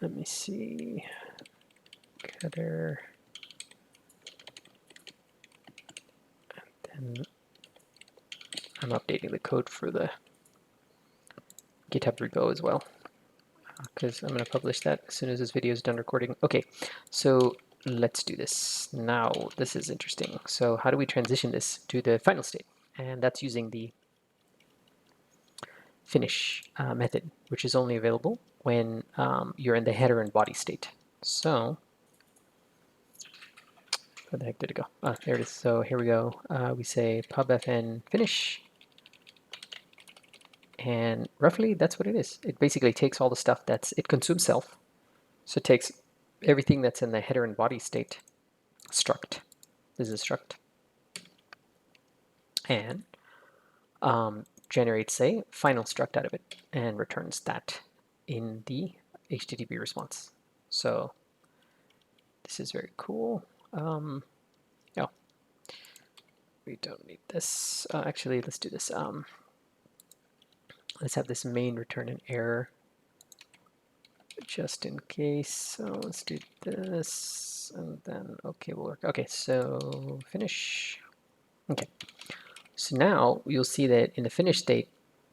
Let me see, getter, and then I'm updating the code for the GitHub repo as well, because I'm going to publish that as soon as this video is done recording. Okay, so let's do this. Now, this is interesting. So how do we transition this to the final state? And that's using the finish method, which is only available when you're in the header and body state. So, where the heck did it go? Ah, there it is. So here we go. We say pubfn finish. And roughly, that's what it is. It basically takes all the stuff it consumes self. So it takes everything that's in the header and body state struct. This is a struct. And generates a final struct out of it and returns that in the HTTP response. So this is very cool. Yeah, we don't need this. Actually, let's do this. Let's have this main return an error just in case. So let's do this, and then okay will work. Okay, so finish. Okay, so now you'll see that in the finish state,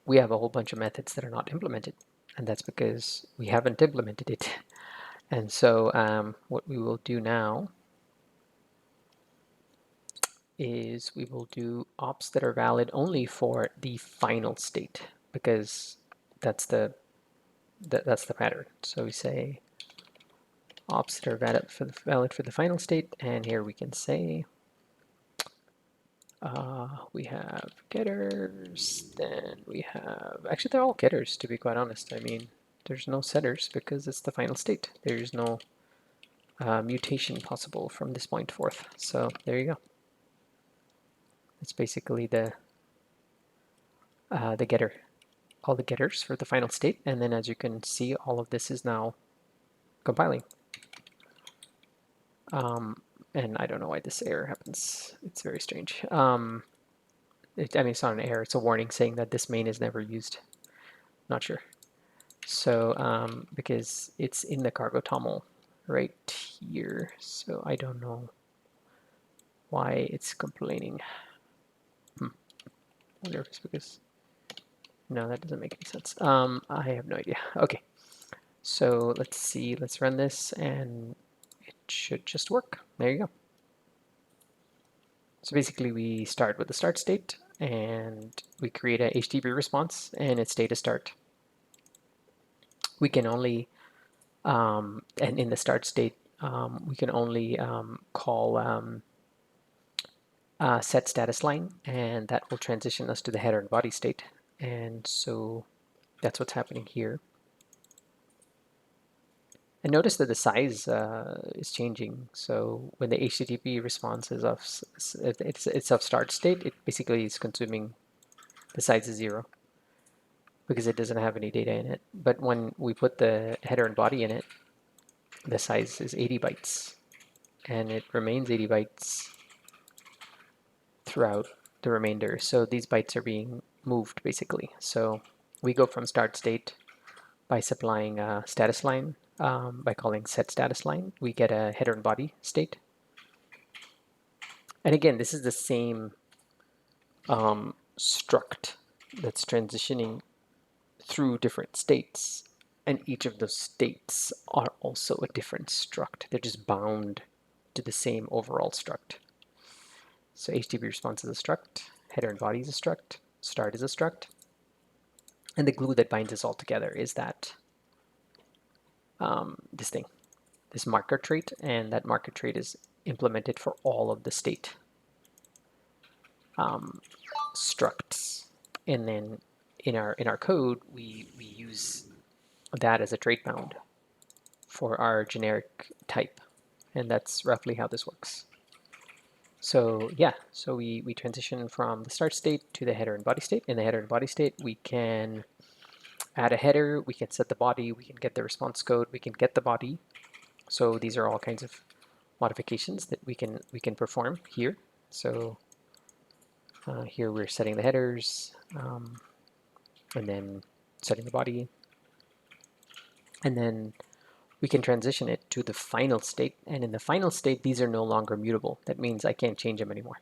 we have a whole bunch of methods that are not implemented, and that's because we haven't implemented it. And so what we will do now is we will do ops that are valid only for the final state, because that's the pattern. So we say ops that are valid for the final state, and here we can say we have getters, then we have, actually they're all getters to be quite honest. I mean, There's no setters because it's the final state. There's no mutation possible from this point forth. So there you go. It's basically the getter, all the getters for the final state, and then as you can see, all of this is now compiling. And I don't know why this error happens. It's very strange. I mean, it's not an error. It's a warning saying that this main is never used. Not sure. So because it's in the cargo toml right here, so I don't know why it's complaining. I wonder if it's because, no, that doesn't make any sense. I have no idea. Okay, so let's see, let's run this and it should just work. There you go. So basically we start with the start state and we create a HTTP response and its data start. We can only, and in the start state, we can only call set status line, and that will transition us to the header and body state. And so that's what's happening here. And notice that the size is changing. So when the HTTP response is of it's of start state, it basically is consuming, the size is 0 because it doesn't have any data in it. But when we put the header and body in it, the size is 80 bytes, and it remains 80 bytes throughout the remainder. So these bytes are being moved basically. So we go from start state by supplying a status line, by calling set status line, we get a header and body state. And again, this is the same struct that's transitioning through different states. And each of those states are also a different struct. They're just bound to the same overall struct. So HTTP response is a struct, header and body is a struct, start is a struct. And the glue that binds us all together is that this thing, this marker trait, and that marker trait is implemented for all of the state structs. And then in our code, we use that as a trait bound for our generic type, and that's roughly how this works. So yeah, so we transition from the start state to the header and body state. In the header and body state, we can add a header, we can set the body, we can get the response code, we can get the body. So these are all kinds of modifications that we can perform here. So here we're setting the headers, and then setting the body, and then we can transition it to the final state. And in the final state, these are no longer mutable. That means I can't change them anymore.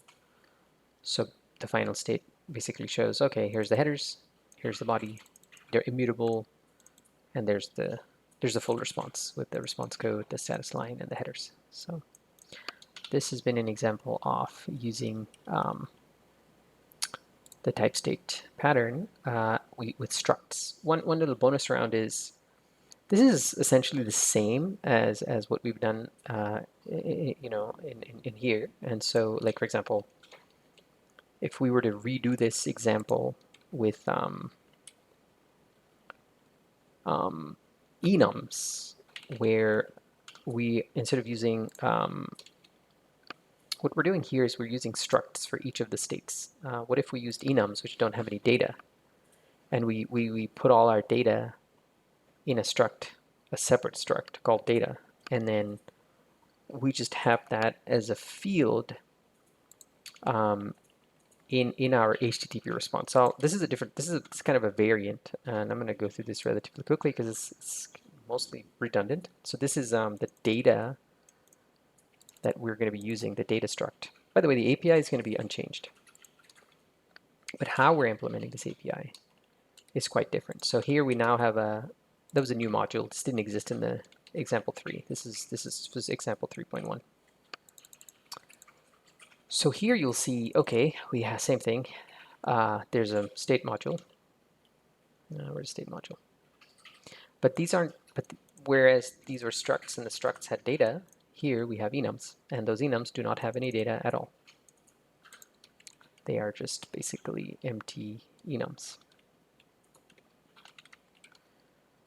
So the final state basically shows, okay, here's the headers, here's the body, they're immutable, and there's the full response with the response code, the status line, and the headers. So this has been an example of using the Typestate pattern with structs. One little bonus round is, this is essentially the same as what we've done, you know, in here. And so, like for example, if we were to redo this example with enums, where we, instead of using, what we're doing here is we're using structs for each of the states. What if we used enums, which don't have any data, and we put all our data in a struct, a separate struct called data, and then we just have that as a field in our HTTP response. So this is a different, it's kind of a variant, and I'm going to go through this relatively quickly because it's mostly redundant. So this is the data that we're going to be using, the data struct. By the way, the API is going to be unchanged, but how we're implementing this API is quite different. So here we now have that was a new module. This didn't exist in the example 3. This was example 3.1. So here you'll see, okay, we have same thing. There's a state module. Where's state module? But these aren't, whereas these were structs and the structs had data, here we have enums, and those enums do not have any data at all. They are just basically empty enums.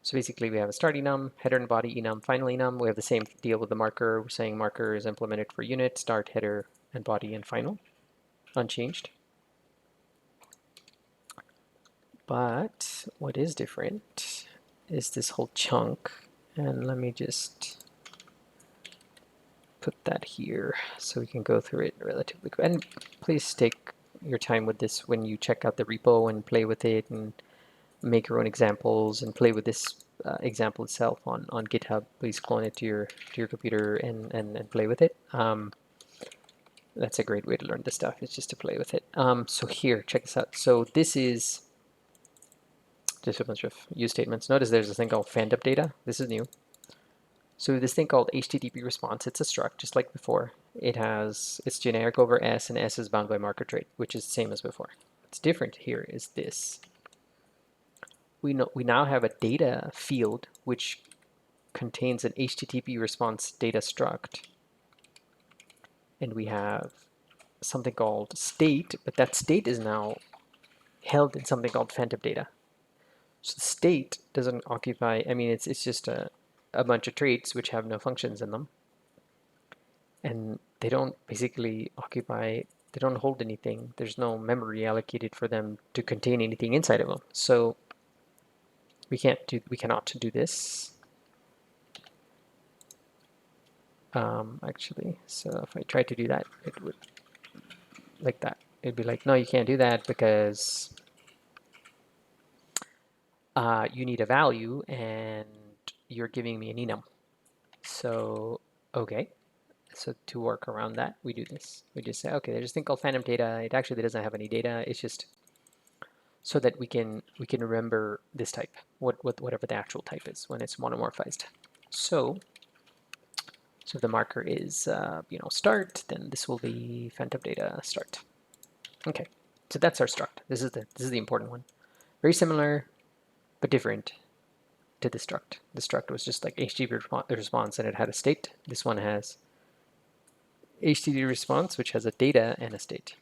So basically we have a start enum, header and body enum, final enum. We have the same deal with the marker. We're saying marker is implemented for unit, start, header, and body, and final, unchanged. But what is different is this whole chunk. And let me just put that here so we can go through it relatively quick. And please take your time with this when you check out the repo and play with it and make your own examples and play with this example itself on GitHub. Please clone it to your computer and play with it. That's a great way to learn this stuff. It's just to play with it. So here, check this out. So this is just a bunch of use statements. Notice there's a thing called PhantomData. This is new. So this thing called HttpResponse, it's a struct just like before. It's generic over S, and S is bound by marker trait, which is the same as before. What's different here is this. We now have a data field which contains an HttpResponse data struct, and we have something called state, but that state is now held in something called PhantomData. So the state doesn't occupy, I mean, it's just a bunch of traits which have no functions in them. And they don't basically occupy, they don't hold anything. There's no memory allocated for them to contain anything inside of them. So we cannot do this. Actually, so if I tried to do that, it would, like that. It'd be like, no, you can't do that because you need a value and you're giving me an enum. So, okay. So to work around that, we do this. We just say, okay, there's this thing called PhantomData. It actually doesn't have any data. It's just so that we can remember this type, whatever the actual type is when it's monomorphized. So if the marker is start, then this will be PhantomData start. Okay, so that's our struct. This is the important one. Very similar, but different to the struct. The struct was just like HttpResponse and it had a state. This one has HttpResponse, which has a data and a state.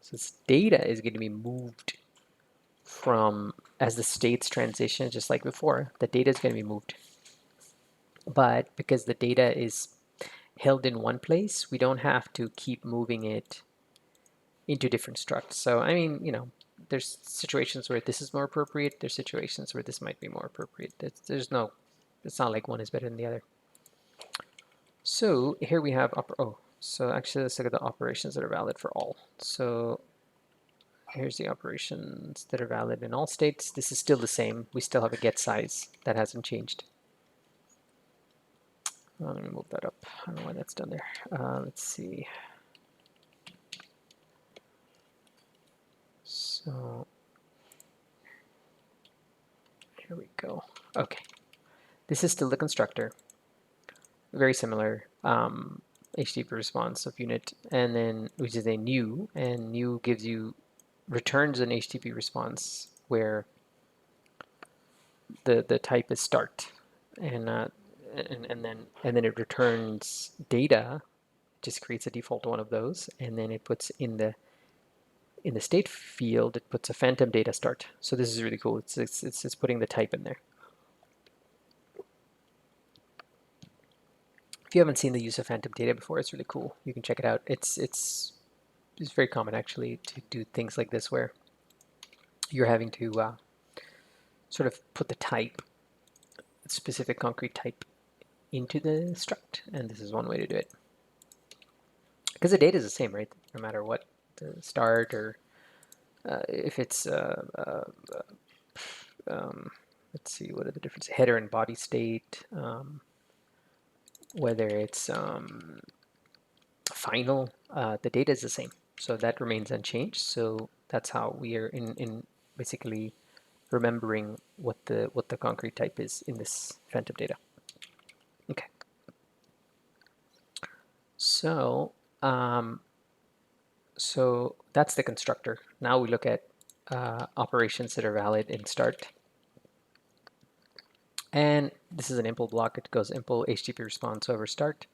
So this data is going to be moved from, as the states transition, just like before, the data is going to be moved. But because the data is held in one place, we don't have to keep moving it into different structs. So, I mean, there's situations where this is more appropriate. There's situations where this might be more appropriate. It's not like one is better than the other. So here we have, so actually let's look at the operations that are valid for all. So here's the operations that are valid in all states. This is still the same. We still have a get size. That hasn't changed. Let me move that up. I don't know why that's done there. Let's see. So here we go. Okay. This is still the constructor. Very similar. HttpResponse of unit, and then which is a new, and new returns an HttpResponse where the type is start, and then it returns data, just creates a default one of those, and then it puts in the state field, it puts a PhantomData start. So this is really cool. It's putting the type in there. If you haven't seen the use of PhantomData before, it's really cool. You can check it out. It's very common actually to do things like this where you're having to sort of put the type, specific concrete type, into the struct, and this is one way to do it. Because the data is the same, right? No matter what, the start or if it's let's see, what are the differences? Header and body state, whether it's final, the data is the same, so that remains unchanged. So that's how we are in basically remembering what the concrete type is in this PhantomData. Okay. So so that's the constructor. Now we look at operations that are valid in start. And this is an impl block. It goes impl HttpResponse over start.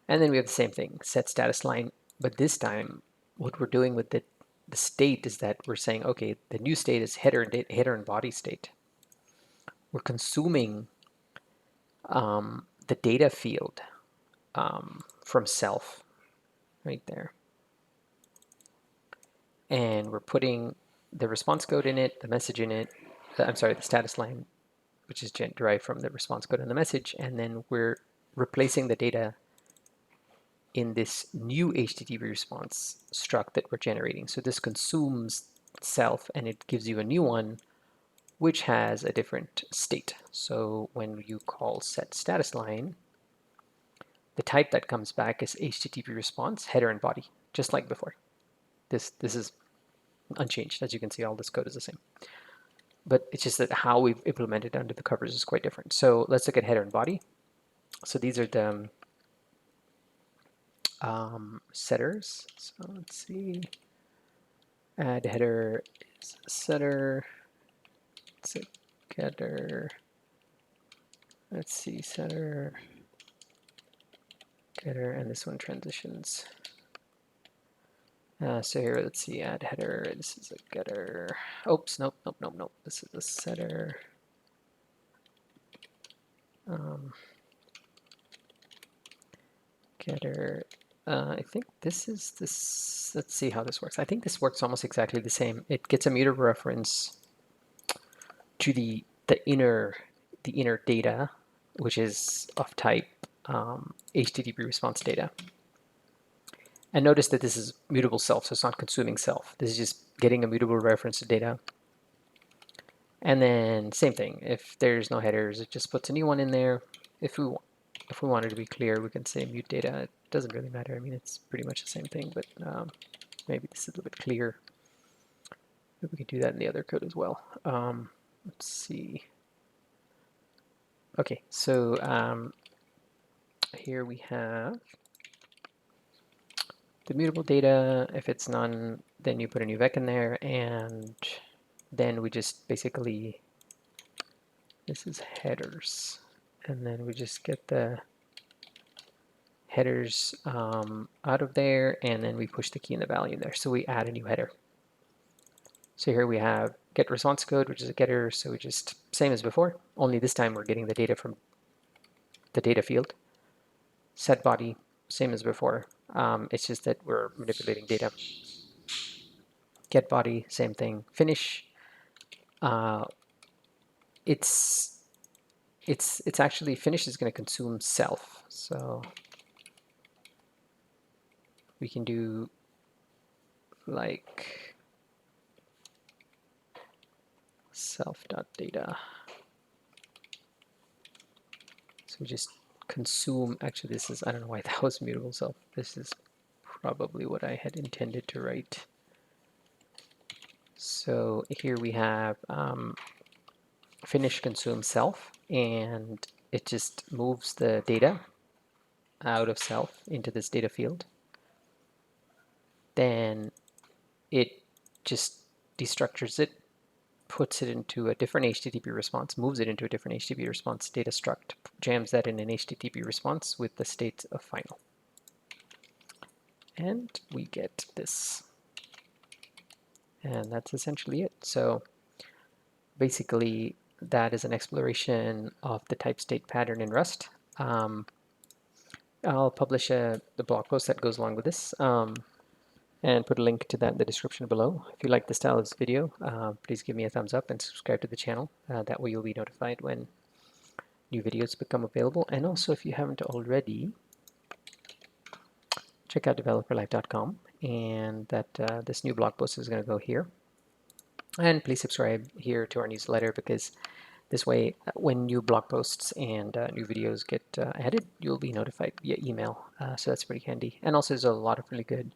And then we have the same thing, set status line. But this time, what we're doing with the state is that we're saying, okay, the new state is header and body state. we're consuming the data field from self right there. And we're putting the response code in it, the message in it, I'm sorry, the status line, which is derived from the response code and the message, and then we're replacing the data in this new HTTP response struct that we're generating. So this consumes self and it gives you a new one which has a different state. So when you call set status line, the type that comes back is HTTP response, header and body, just like before. This is unchanged. As you can see, all this code is the same. But it's just that how we've implemented under the covers is quite different. So let's look at header and body. So these are the setters. So let's see. Add header is setter. It's a getter. Let's see, setter, getter, and this one transitions. So here, let's see, add header. This is a getter. Oops, nope. This is a setter. Getter. I think this is this. Let's see how this works. I think this works almost exactly the same. It gets a mutable reference to the inner data, which is of type HTTP response data. And notice that this is mutable self, so it's not consuming self. This is just getting a mutable reference to data. And then same thing. If there's no headers, it just puts a new one in there. If we wanted to be clear, we can say mute data. It doesn't really matter. I mean, it's pretty much the same thing, but maybe this is a little bit clearer. Maybe we can do that in the other code as well. Let's see. Okay, so here we have the mutable data. If it's none, then you put a new vec in there, and then we just basically, this is headers, and then we just get the headers out of there, and then we push the key and the value there. So we add a new header. So here we have get response code, which is a getter. So we just, same as before, only this time we're getting the data from the data field. Set body, same as before. It's just that we're manipulating data. Get body, same thing. Finish. It's actually, finish is going to consume self. So we can do like self.data. So we just consume, actually this is, I don't know why that was mutable self. This is probably what I had intended to write. So here we have finish consume self, and it just moves the data out of self into this data field. Then it just destructures it, puts it into a different HTTP response, moves it into a different HTTP response data struct, jams that in an HTTP response with the state of final. And we get this. And that's essentially it. So basically, that is an exploration of the type state pattern in Rust. I'll publish the blog post that goes along with this and put a link to that in the description below. If you like the style of this video, please give me a thumbs up and subscribe to the channel. That way you'll be notified when new videos become available. And also, if you haven't already, check out developerlife.com, and that this new blog post is going to go here. And please subscribe here to our newsletter, because this way, when new blog posts and new videos get added, you'll be notified via email. So that's pretty handy. And also, there's a lot of really good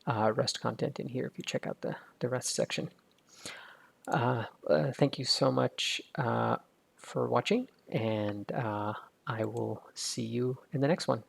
Rust content in here if you check out the Rust section. Thank you so much for watching, and I will see you in the next one.